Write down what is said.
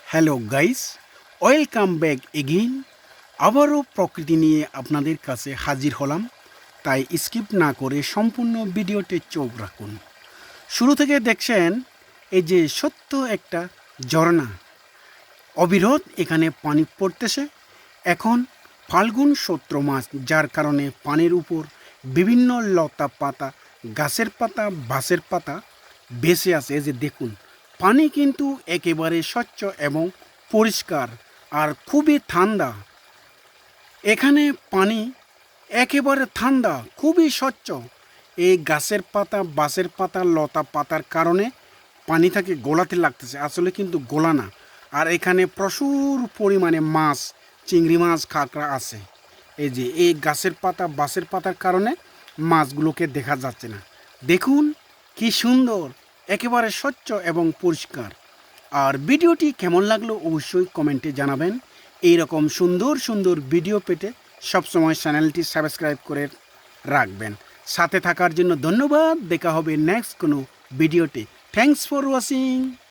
Hello guys, welcome back again. আবারও প্রকৃতি নিয়ে আপনাদের কাছে হাজির হলাম। তাই স্কিপ না করে সম্পূর্ণ ভিডিওতে চোখ রাখুন। শুরু থেকে দেখছেন এই যে সত্য একটা ঝর্ণা, অবিরত এখানে পানি পড়তেছে। এখন ফাল্গুন চৈত্র মাস, যার কারণে পানির উপর বিভিন্ন লতা পাতা, গাছের পাতা, বাঁশের পাতা ভেসে আছে। এই যে দেখুন, পানি কিন্তু একেবারে স্বচ্ছ এবং পরিষ্কার আর খুবই ঠান্ডা। এখানে পানি একেবারে ঠান্ডা, খুবই স্বচ্ছ। এই গাছের পাতা, বাঁশের পাতা, লতা পাতার কারণে পানিটাকে গোলাতে লাগতেছে, আসলে কিন্তু গোলা না। আর এখানে প্রচুর পরিমাণে মাছ, চিংড়ি মাছ, কাঁকড়া আছে। এই যে এই গাছের পাতা, বাঁশের পাতার কারণে মাছগুলোকে দেখা যাচ্ছে না। দেখুন কি সুন্দর, একেবারে স্বচ্ছ এবং পরিষ্কার। আর ভিডিওটি কেমন লাগলো অবশ্যই কমেন্টে জানাবেন। এই রকম সুন্দর সুন্দর ভিডিও পেতে সবসময় চ্যানেলটি সাবস্ক্রাইব করে রাখবেন। সাথে থাকার জন্য ধন্যবাদ। দেখা হবে নেক্সট কোনো ভিডিওতে। Thanks for watching.